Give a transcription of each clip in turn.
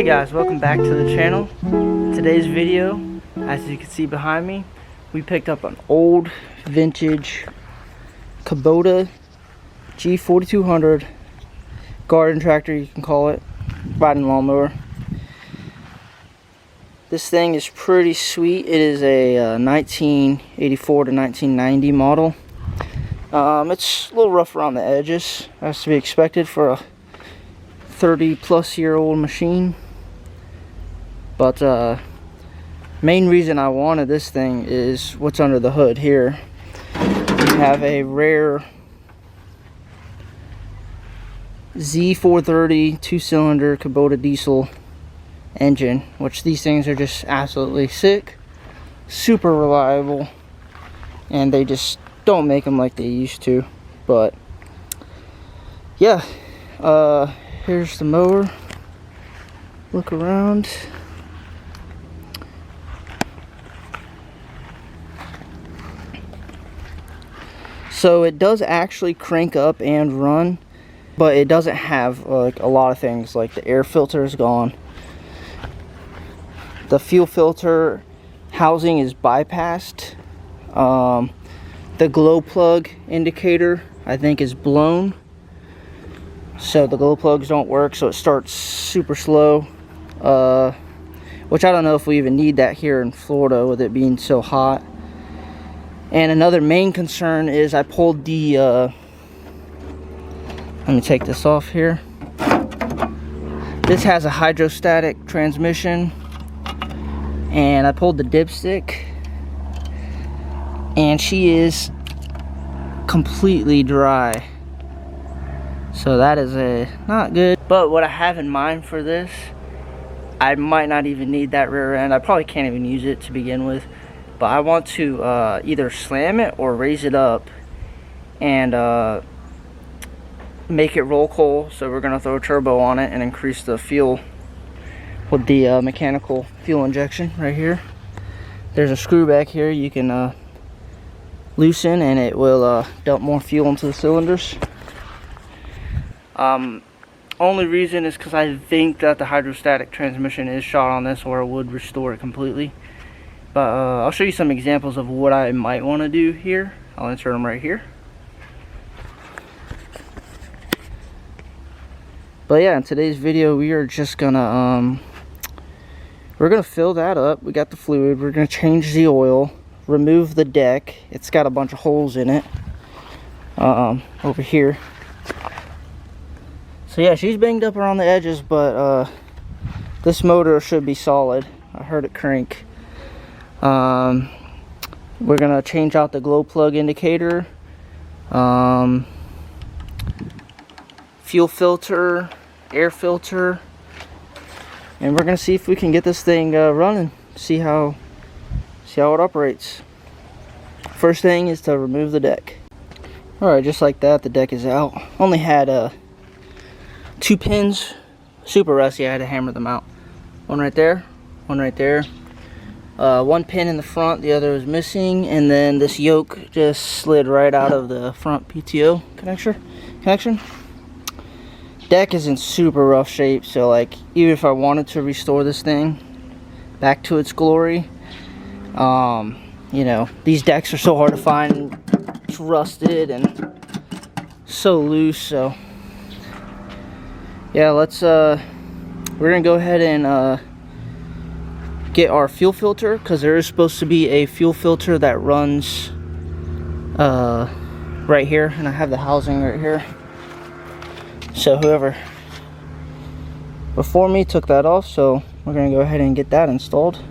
guys, welcome back to the channel. Today's video, as you can see behind me, we picked up an old vintage Kubota G4200 garden tractor, you can call it, riding lawnmower. This thing is pretty sweet. It is a 1984 to 1990 model. It's a little rough around the edges, as to be expected for a 30-plus-year-old machine. But main reason I wanted this thing is what's under the hood here. You have a rare Z430 2-cylinder Kubota diesel engine, which these things are just absolutely sick, super reliable, and they just don't make them like they used to. But yeah, here's the mower. Look around. So it does actually crank up and run, but it doesn't have like a lot of things. Like the air filter is gone. The fuel filter housing is bypassed. The glow plug indicator, I think, is blown. So the glow plugs don't work, so it starts super slow. Which I don't know if we even need that here in Florida with it being so hot. And another main concern is I pulled the, let me take this off here. This has a hydrostatic transmission. And I pulled the dipstick. And she is completely dry. So that is not good. But what I have in mind for this, I might not even need that rear end. I probably can't even use it to begin with. But I want to either slam it or raise it up and make it roll coal. So we're going to throw a turbo on it and increase the fuel with the mechanical fuel injection right here. There's a screw back here you can loosen, and it will dump more fuel into the cylinders. Only reason is because I think that the hydrostatic transmission is shot on this, or it would restore it completely. But I'll show you some examples of what I might want to do here. I'll insert them right here. But yeah, in today's video, we are just gonna we're gonna fill that up. We got the fluid. We're gonna change the oil, remove the deck. It's got a bunch of holes in it over here. So yeah, she's banged up around the edges, but this motor should be solid. I heard it crank. We're gonna change out the glow plug indicator, fuel filter, air filter, and we're gonna see if we can get this thing running. See how it operates. First thing is to remove the deck. All right, just like that, the deck is out. Only had 2 pins, super rusty. I had to hammer them out. One right there, one right there. 1 pin in the front, the other was missing, and then this yoke just slid right out of the front PTO connection. Deck is in super rough shape, so like even if I wanted to restore this thing back to its glory, you know, these decks are so hard to find. It's rusted and so loose. So yeah, we're gonna go ahead and get our fuel filter, because there is supposed to be a fuel filter that runs right here, and I have the housing right here. So whoever before me took that off, so we're gonna go ahead and get that installed.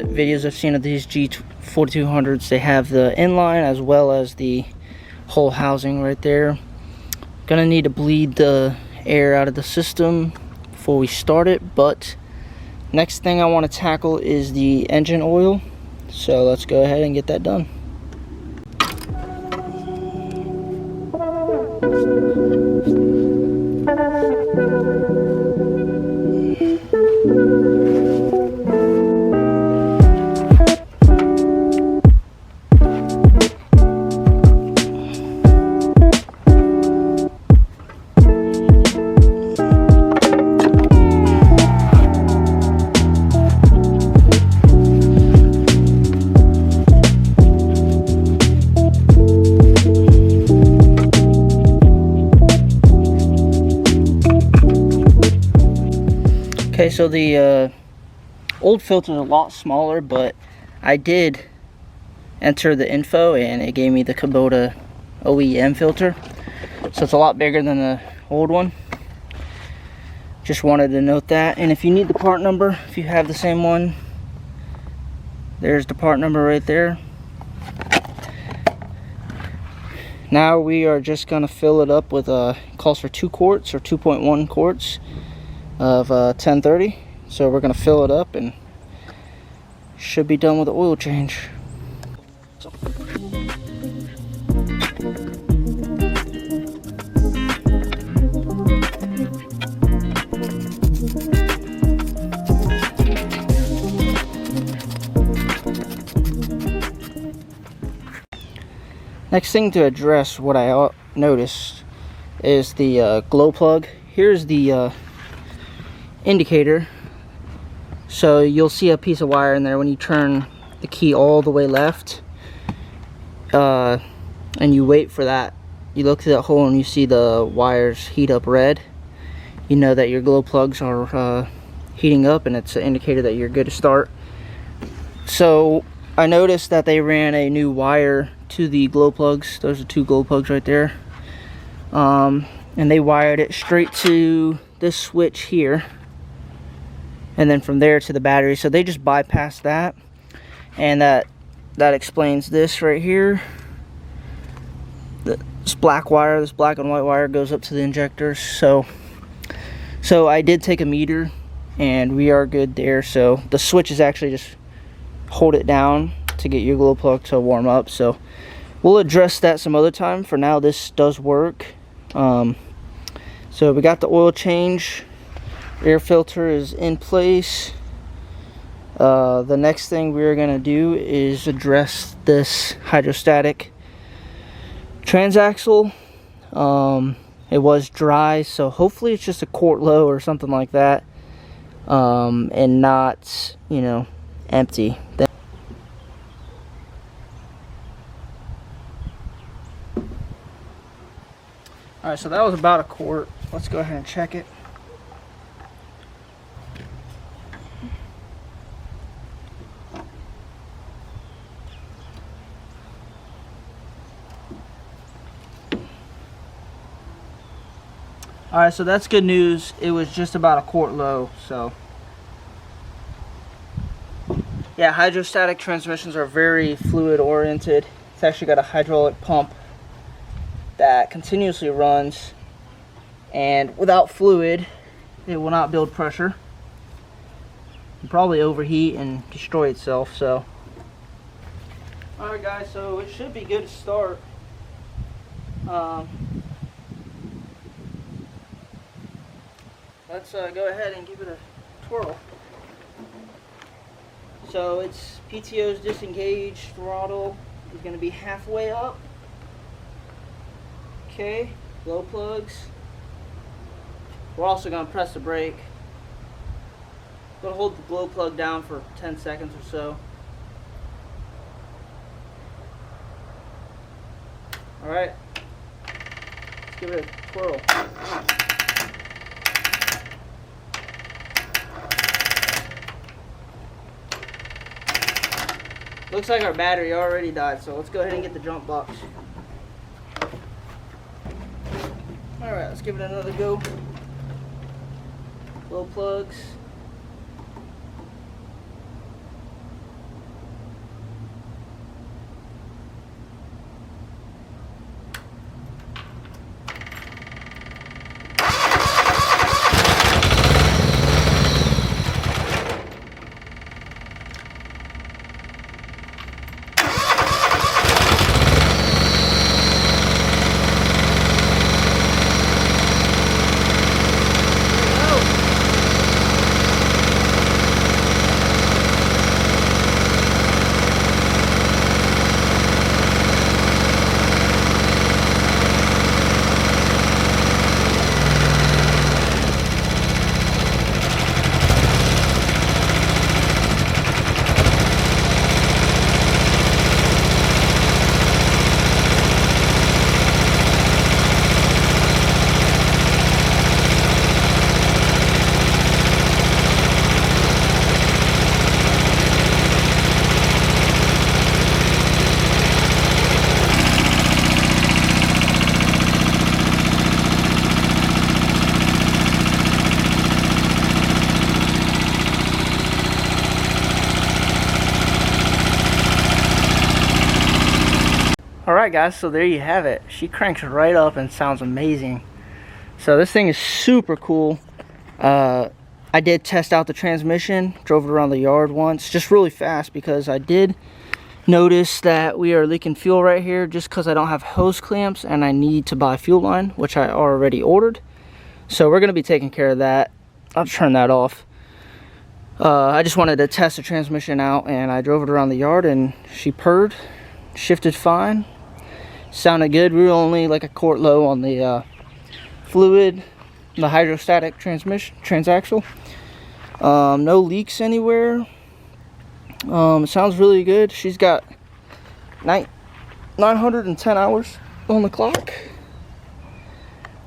the videos I've seen of these G4200s, they have the inline as well as the whole housing right there. Gonna need to bleed the air out of the system before we start it, but next thing I want to tackle is the engine oil. So let's go ahead and get that done. Okay, so the old filter is a lot smaller, but I did enter the info and it gave me the Kubota OEM filter. So it's a lot bigger than the old one. Just wanted to note that. And if you need the part number, if you have the same one, there's the part number right there. Now we are just going to fill it up with calls for 2 quarts or 2.1 quarts of 1030. So we're going to fill it up and should be done with the oil change. Next thing to address, what I noticed is the glow plug. Here's the indicator. So you'll see a piece of wire in there when you turn the key all the way left, and you wait for that. You look through that hole and you see the wires heat up red. You know that your glow plugs are heating up, and it's an indicator that you're good to start. So I noticed that they ran a new wire to the glow plugs. Those are 2 glow plugs right there, and they wired it straight to this switch here, and then from there to the battery. So they just bypassed that, and that explains this right here. This black wire, this black and white wire, goes up to the injectors. So I did take a meter and we are good there. So the switch is actually just hold it down to get your glow plug to warm up. So we'll address that some other time. For now, this does work. So we got the oil change, air filter is in place. The next thing we're gonna do is address this hydrostatic transaxle. It was dry, so hopefully it's just a quart low or something like that, and not, you know, empty. Alright, so that was about a quart. Let's go ahead and check it. Alright, so that's good news. It was just about a quart low, so. Yeah, hydrostatic transmissions are very fluid oriented. It's actually got a hydraulic pump that continuously runs, and without fluid it will not build pressure and probably overheat and destroy itself. So alright guys, so it should be good to start. Let's go ahead and give it a twirl. So it's PTO's disengaged, throttle is going to be halfway up. Okay, glow plugs. We're also going to press the brake. Going to hold the glow plug down for 10 seconds or so. Alright, let's give it a twirl. Looks like our battery already died, so let's go ahead and get the jump box. Alright, let's give it another go. Glow plugs. Alright guys, so there you have it. She cranks right up and sounds amazing. So this thing is super cool. I did test out the transmission, drove it around the yard once, just really fast, because I did notice that we are leaking fuel right here just because I don't have hose clamps and I need to buy fuel line, which I already ordered. So we're going to be taking care of that. I'll turn that off. I just wanted to test the transmission out, and I drove it around the yard and she purred, shifted fine, sounded good. We were only like a quart low on the fluid, the hydrostatic transaxle. No leaks anywhere. It sounds really good. She's got 910 hours on the clock,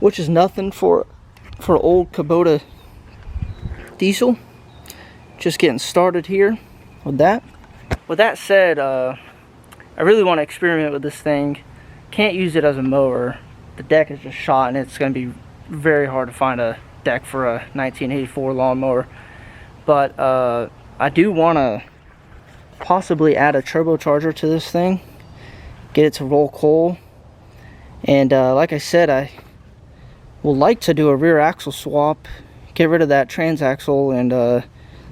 which is nothing for old Kubota diesel. Just getting started here with that. With that said, I really want to experiment with this thing. Can't use it as a mower. The deck is just shot, and it's going to be very hard to find a deck for a 1984 lawnmower. But I do want to possibly add a turbocharger to this thing, get it to roll coal, and like I said, I would like to do a rear axle swap, get rid of that transaxle, and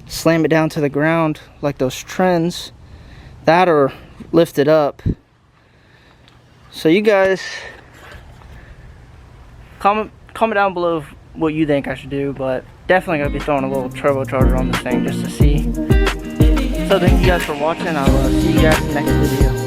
slam it down to the ground like those trends, that or lift it up. So you guys comment down below what you think I should do, but definitely gonna be throwing a little turbocharger on this thing just to see. So thank you guys for watching. I'll see you guys in the next video.